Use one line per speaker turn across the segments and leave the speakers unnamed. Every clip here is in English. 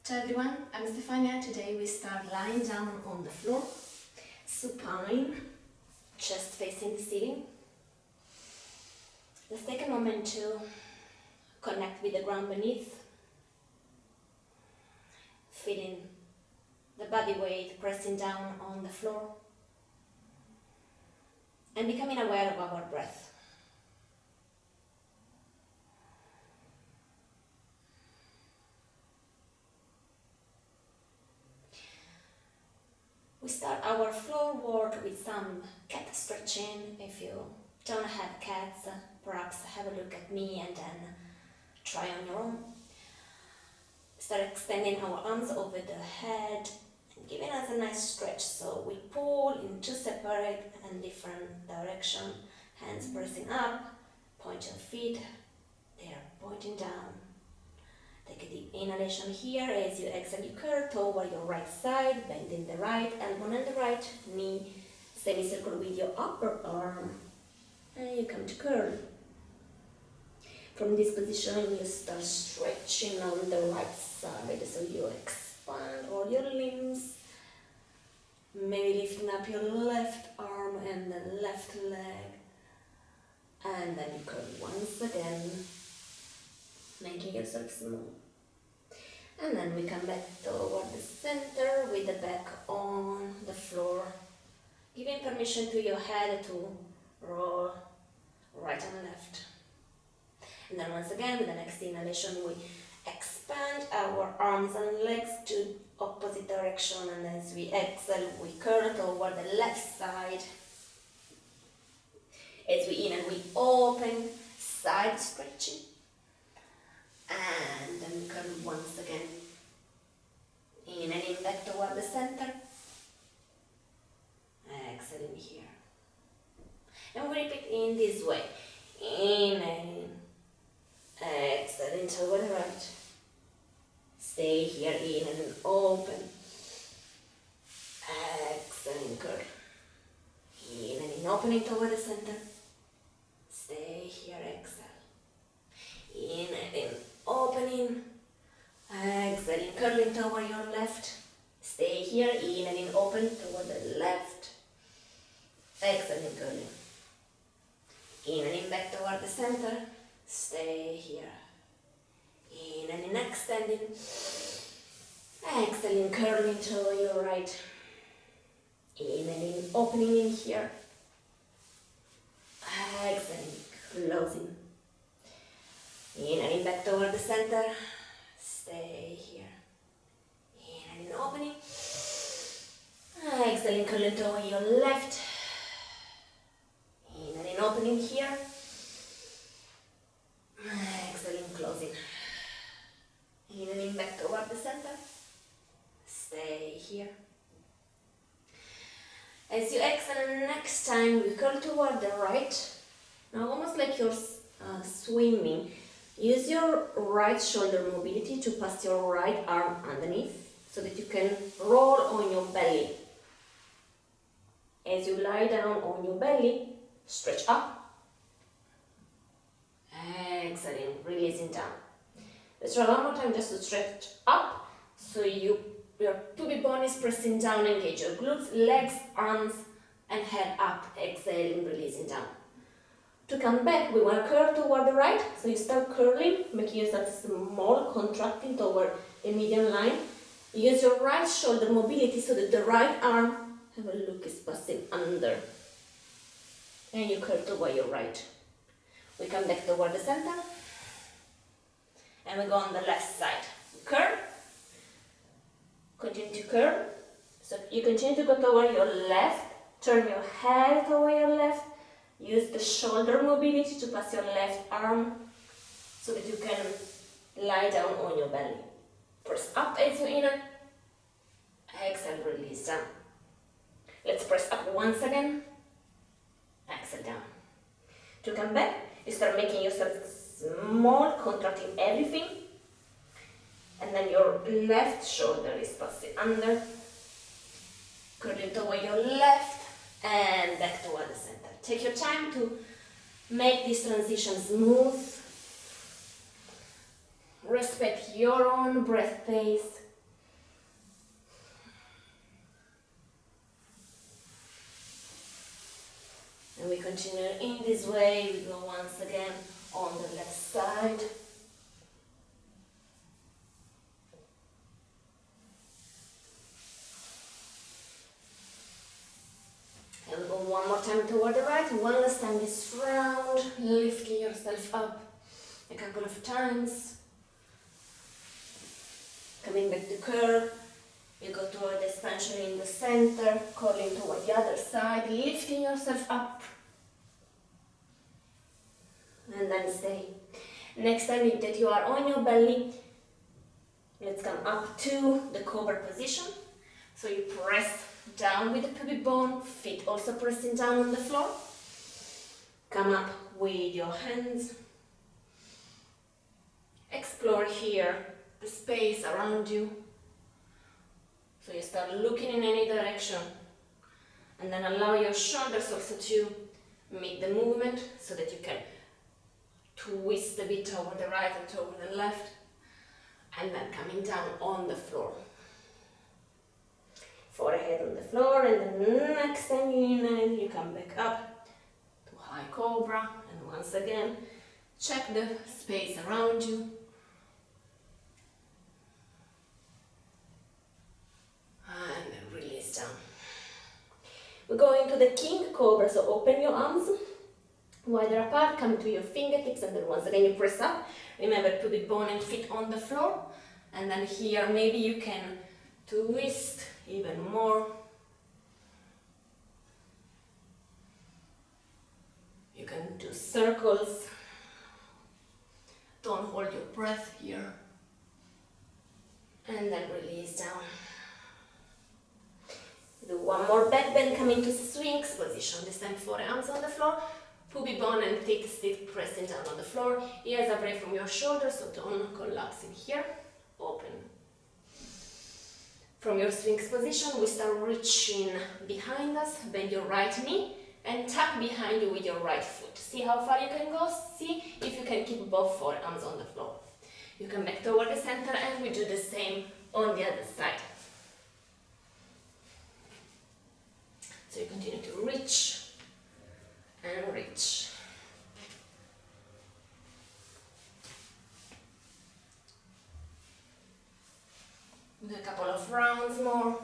Ciao everyone, I'm Stefania. Today we start lying down on the floor, supine, chest facing the ceiling. Let's take a moment to connect with the ground beneath, feeling the body weight pressing down on the floor and becoming aware of our breath. We start our floor work with some cat stretching. If you don't have cats, perhaps have a look at me and then try on your own. Start extending our arms over the head and giving us a nice stretch. So we pull in two separate and different directions. Hands pressing up, point your feet, they are pointing down. Take a deep inhalation here. As you exhale, you curl toward your right side, bending the right elbow and the right knee, semicircle with your upper arm, and you come to curl. From this position, you start stretching on the right side, so you expand all your limbs, maybe lifting up your left arm and the left leg, and then you curl once again, making yourself small. And then we come back toward the center with the back on the floor, giving permission to your head to roll right and left. And then once again, with the next inhalation, we expand our arms and legs to opposite direction, and as we exhale, we curl toward the left side. As we inhale, we open, side stretching. And then curl once again. Inhaling back toward the center. Exhaling here. And we repeat in this way. Inhaling. Exhaling toward the right. Stay here. Inhaling, open. Exhaling, curl. Inhaling, opening toward the center. Stay here, exhale. Inhaling, opening, exhaling, curling toward your left. Stay here, inhaling, open toward the left. Exhaling, curling. Inhaling back toward the center. Stay here. Inhaling, extending. Exhaling, curling toward your right. Inhaling, opening in here. Exhaling, closing. Inhaling back toward the center. Stay here. Inhaling, opening. Exhaling, curling toward your left. Inhaling, opening here. Exhaling, closing. Inhaling back toward the center. Stay here. As you exhale, next time we curl toward the right. Now almost like you're swimming. Use your right shoulder mobility to pass your right arm underneath so that you can roll on your belly. As you lie down on your belly, stretch up. Exhaling, releasing down. Let's try one more time just to stretch up. So your two big bones pressing down, engage your glutes, legs, arms, and head up. Exhaling, releasing down. To come back, we want to curl toward the right, so you start curling, making yourself small, contracting toward the median line. Use your right shoulder mobility so that the right arm, have a look, is passing under. And you curl toward your right. We come back toward the center, and we go on the left side. Curl, continue to curl, so you continue to go toward your left, turn your head toward your left. Use the shoulder mobility to pass your left arm so that you can lie down on your belly. Press up as you inhale. Exhale, release down. Let's press up once again. Exhale down. To come back, you start making yourself small, contracting everything. And then your left shoulder is passing under. Curling toward your left and back toward the center. Take your time to make this transition smooth. Respect your own breath pace. And we continue in this way. We go once again on the left side. And we go one more time toward the right, one last time this round, lifting yourself up a couple of times. Coming back to curl, you go toward the expansion in the center, curling toward the other side, lifting yourself up. And then stay. Next time that you are on your belly, let's come up to the cobra position. So you press down with the pubic bone, feet also pressing down on the floor. Come up with your hands. Explore here the space around you. So you start looking in any direction. And then allow your shoulders also to meet the movement so that you can twist a bit over the right and over the left. And then coming down on the floor. Forehead on the floor, and then next time you inhale, you come back up to high cobra, and once again, check the space around you. And then release down. We go into the king cobra, so open your arms wider apart, come to your fingertips, and then once again you press up. Remember to be bone and feet on the floor, and then here maybe you can twist even more. You can do circles. Don't hold your breath here. And then release down. Do one more back bend, come into sphinx position. This time forearms on the floor. Pubic bone and feet still pressing down on the floor. Ears away from your shoulders, so don't collapse in here. Open. From your sphinx position, we start reaching behind us, bend your right knee and tuck behind you with your right foot. See how far you can go? See if you can keep both forearms on the floor. You come back toward the center and we do the same on the other side. So you continue to reach and reach. Do a couple of rounds more.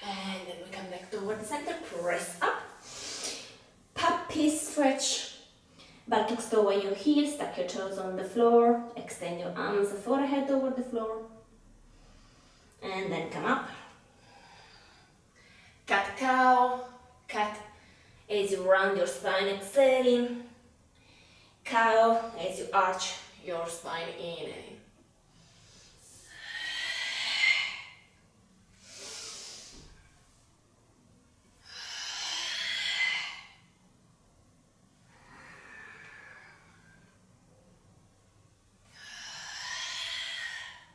And then we come back toward the center, press up. Puppy stretch. Buttocks toward your heels, tuck your toes on the floor, extend your arms, forehead toward the floor. And then come up. Cat cow, cat as you round your spine, exhaling. Cow as you arch your spine, inhaling.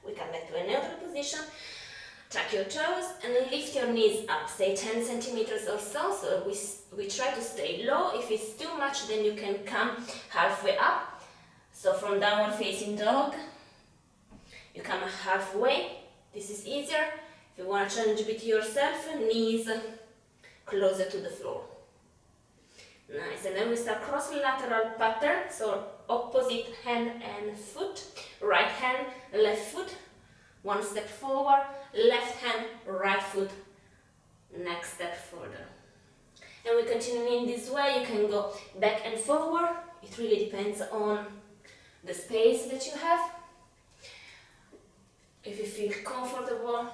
We come back to a neutral position. Tuck your toes and lift your knees up, say 10 centimeters or so. So we try to stay low. If it's too much, then you can come halfway up. So from downward facing dog, you come halfway. This is easier. If you want to challenge a bit yourself, knees closer to the floor. Nice. And then we start cross-lateral pattern. So opposite hand and foot. Right hand, left foot. One step forward, left hand, right foot, next step further. And we continue in this way. You can go back and forward. It really depends on the space that you have. If you feel comfortable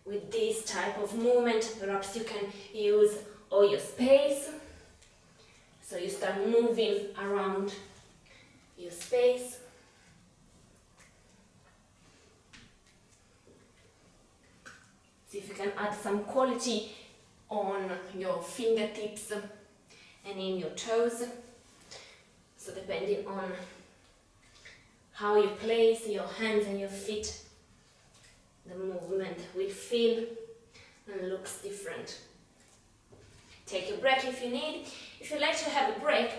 with this type of movement, perhaps you can use all your space. So you start moving around your space. See if you can add some quality on your fingertips and in your toes. So depending on how you place your hands and your feet, the movement will feel and looks different. Take a break if you need. If you like to have a break,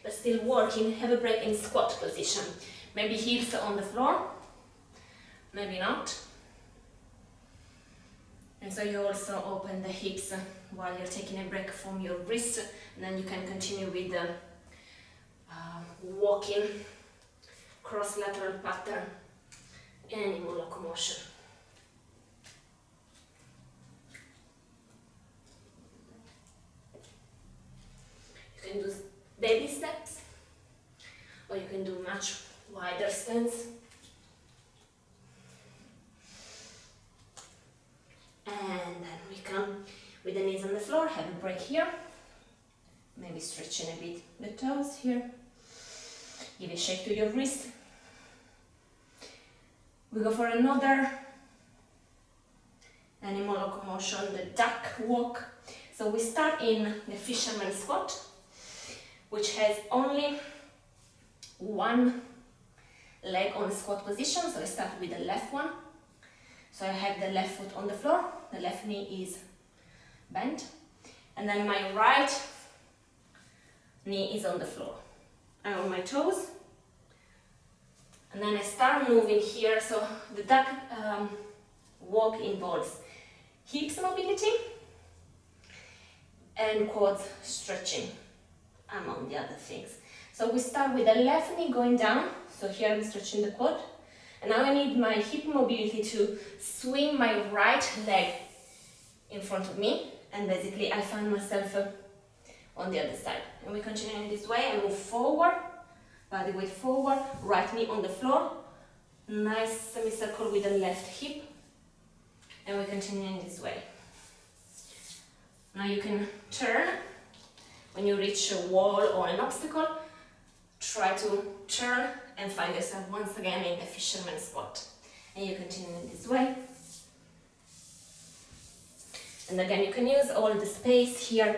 but still working, have a break in squat position. Maybe hips on the floor, maybe not. And so you also open the hips while you're taking a break from your wrist, and then you can continue with the walking cross-lateral pattern, animal locomotion. You can do baby steps, or you can do much wider stance. And then we come with the knees on the floor, have a break here. Maybe stretching a bit the toes here. Give a shake to your wrist. We go for another animal locomotion, the duck walk. So we start in the fisherman squat, which has only one leg on the squat position. So I start with the left one. So I have the left foot on the floor, the left knee is bent, and then my right knee is on the floor. I'm on my toes, and then I start moving here. So the duck walk involves hips mobility and quads stretching, among the other things. So we start with the left knee going down. So here I'm stretching the quad. And now I need my hip mobility to swing my right leg in front of me, and basically I find myself on the other side. And we continue in this way. I move forward, body weight forward, right knee on the floor, nice semicircle with the left hip, and we continue in this way. Now you can turn when you reach a wall or an obstacle. Try to turn and find yourself once again in the fisherman squat. And you continue in this way. And again, you can use all the space here.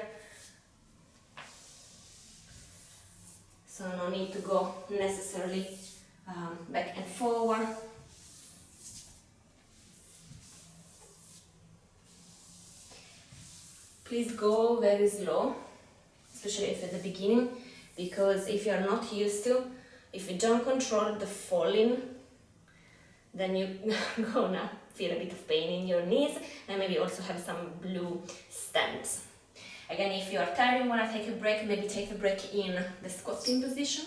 So no need to go necessarily back and forward. Please go very slow, especially if at the beginning, because if you're not used to, if you don't control the falling, then you're gonna feel a bit of pain in your knees and maybe also have some blue stamps. Again, if you are tired and want to take a break, maybe take a break in the squatting position.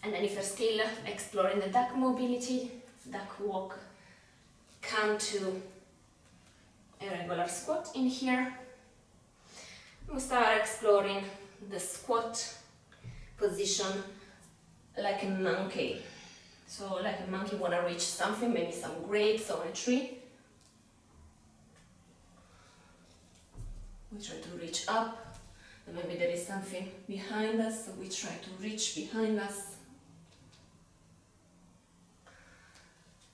And then if you're still exploring the duck mobility, duck walk, come to a regular squat in here. We start exploring the squat position like a monkey. So like a monkey want to reach something, maybe some grapes or a tree. We try to reach up, and maybe there is something behind us, so we try to reach behind us.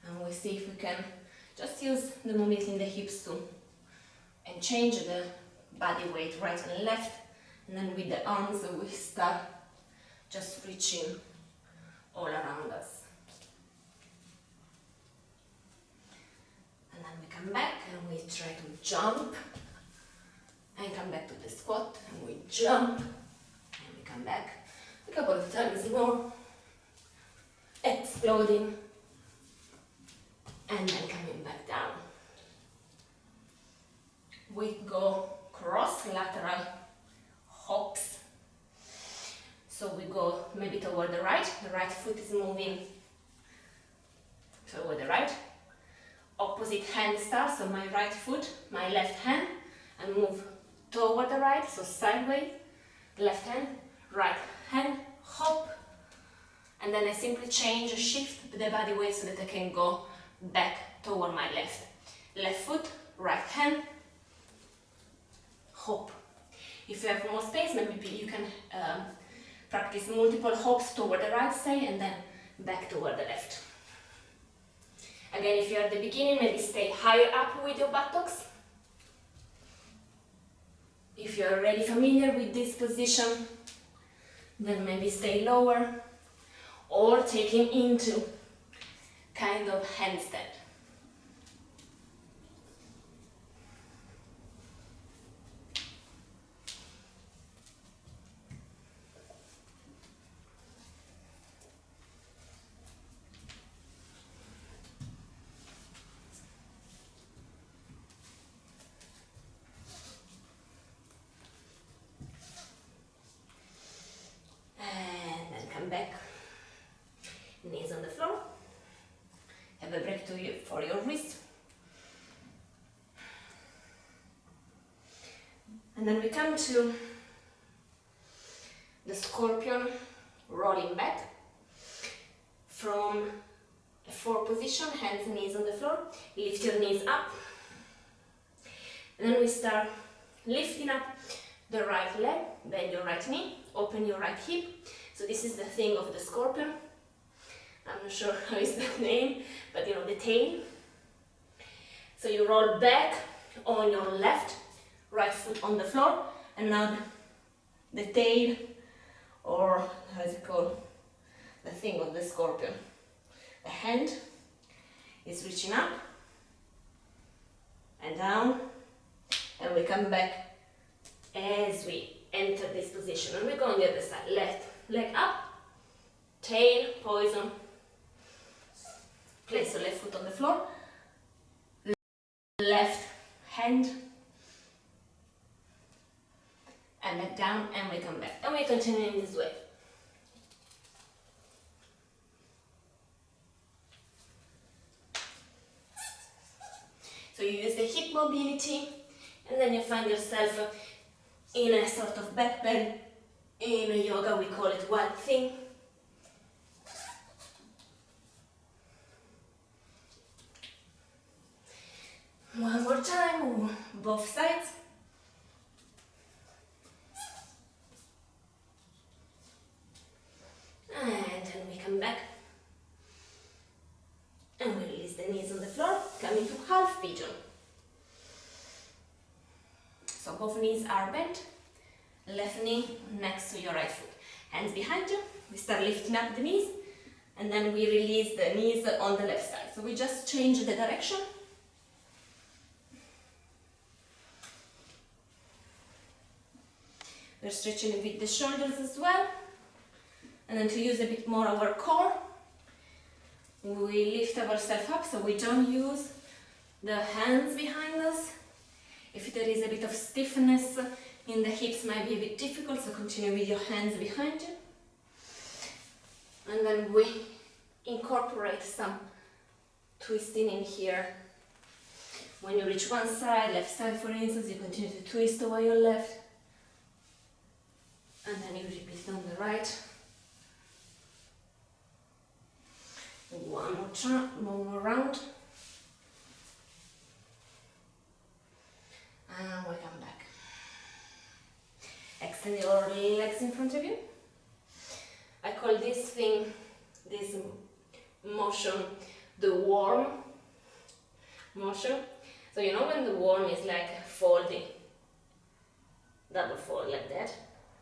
And we see if we can just use the mobility in the hips to and change the body weight right and left, and then with the arms we start just reaching all around us. And then we come back and we try to jump and come back to the squat, and we jump and we come back a couple of times more, exploding and then coming back down. We go cross-lateral hops. So we go maybe toward the right foot is moving toward the right. Opposite hand starts, so my right foot, my left hand, and move toward the right, so sideways, left hand, right hand, hop, and then I simply change, shift the body weight so that I can go back toward my left. Left foot, right hand, hop. If you have more space, maybe you can practice multiple hops toward the right side and then back toward the left. Again, if you're at the beginning, maybe stay higher up with your buttocks. If you're already familiar with this position, then maybe stay lower or taking into kind of handstand. have a break for your wrist. And then we come to the scorpion, rolling back from a 4 position, hands and knees on the floor. Lift your knees up. And then we start lifting up the right leg, bend your right knee, open your right hip. So this is the thing of the scorpion. I'm not sure how is that name, but you know, the tail. So you roll back on your left, right foot on the floor, and now the tail, or how is it called? The thing of the scorpion. The hand is reaching up and down, and we come back as we enter this position. And we go on the other side. Left leg up, tail, poison. Place your left foot on the floor, left hand, and back down, and we come back. And we continue in this way. So you use the hip mobility, and then you find yourself in a sort of backbend. In yoga we call it wild thing. One more time, both sides. And then we come back. And we release the knees on the floor, come into half pigeon. So both knees are bent, left knee next to your right foot. Hands behind you, we start lifting up the knees, and then we release the knees on the left side. So we just change the direction. We're stretching a bit the shoulders as well. And then to use a bit more our core, we lift ourselves up, so we don't use the hands behind us. If there is a bit of stiffness in the hips, might be a bit difficult, so continue with your hands behind you. And then we incorporate some twisting in here. When you reach one side, left side for instance, you continue to twist over your left. And then you repeat on the right. One more round. And we come back. Extend your legs in front of you. I call this thing, this motion, the worm motion. So you know when the worm is like folding, double fold like that,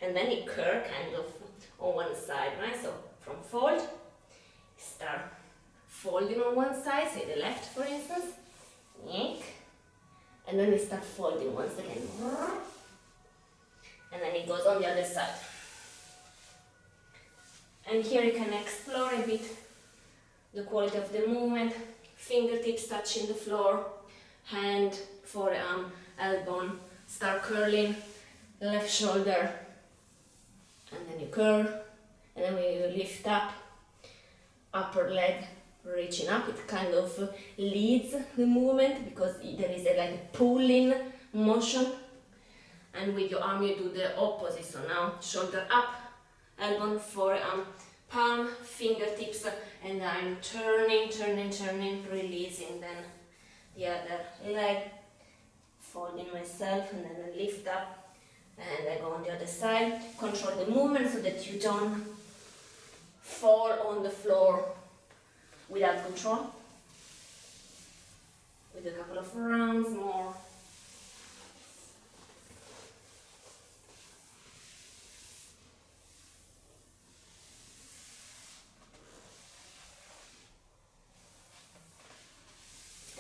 and then it curl kind of on one side, right? So from fold, start folding on one side, say the left for instance, yank, and then we start folding once again, and then it goes on the other side. And here you can explore a bit the quality of the movement, fingertips touching the floor, hand, forearm, elbow, start curling, left shoulder, and then you curl, and then we lift up, upper leg reaching up. It kind of leads the movement because there is a like pulling motion, and with your arm you do the opposite. So now shoulder up, elbow, forearm, palm, fingertips, and I'm turning, releasing then the other leg, folding myself, and then I lift up, and I go on the other side. Control the movement so that you don't fall on the floor without control. With a couple of rounds more.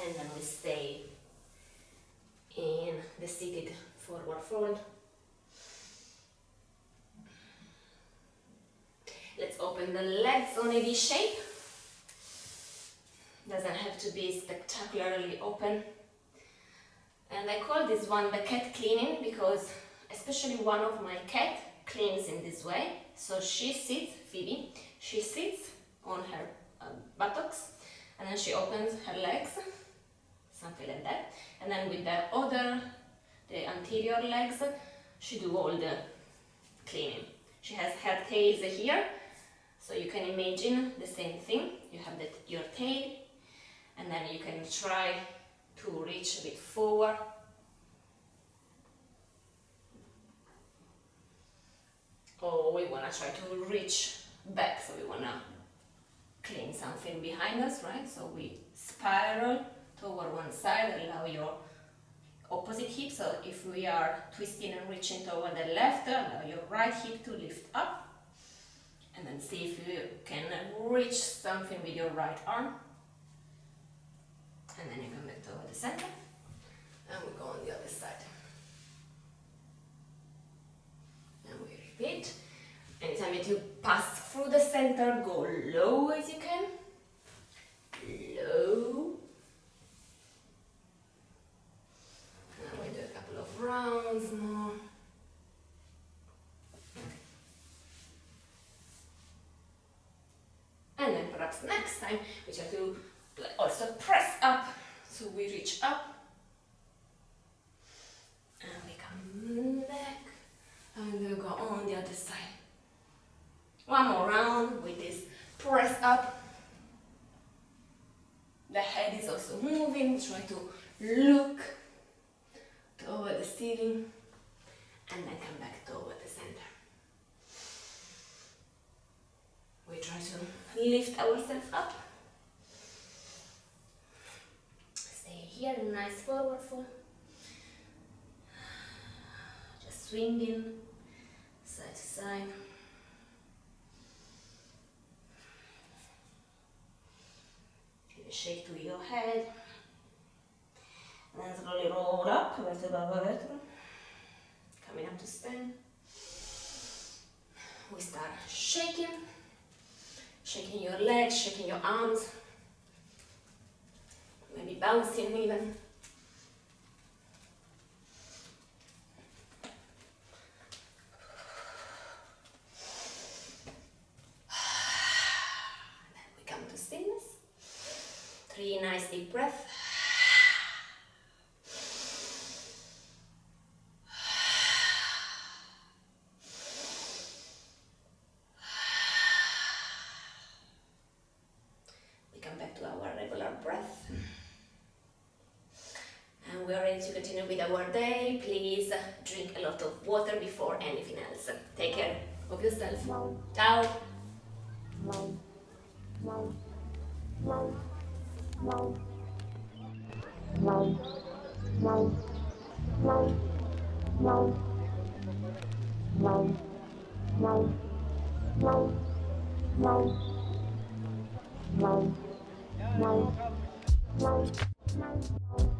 And then we stay in the seated forward fold. Let's open the legs on a V shape. Doesn't have to be spectacularly open. And I call this one the cat cleaning because especially one of my cat cleans in this way. So she sits, Phoebe, she sits on her buttocks, and then she opens her legs, something like that. And then with the anterior legs, she do all the cleaning. She has her tails here, so you can imagine the same thing. You have your tail, and then you can try to reach a bit forward. Or we want to try to reach back, so we want to clean something behind us, right? So we spiral toward one side, allow your opposite hip. So if we are twisting and reaching toward the left, allow your right hip to lift up. And then see if you can reach something with your right arm. And then you come back toward the center. And we go on the other side. And we repeat. Anytime that you pass through the center, go low as you can. Low. And we do a couple of rounds more. And then perhaps next time we try to also press up, so we reach up and we come back and we'll go on the other side. One more round with this press up. The head is also moving, try to look toward the ceiling and then come back toward the center. We try to lift ourselves up. Stay here, nice forward fold. Just swinging side to side. Give a shake to your head. And then slowly roll up, vertebra by vertebra. Coming up to stand. We start shaking. Shaking your legs, shaking your arms, maybe bouncing even. And then we come to stillness. 3 nice deep breaths. We are ready to continue with our day. Please drink a lot of water before anything else. Take care of yourself. Ciao.
Yeah, you're welcome.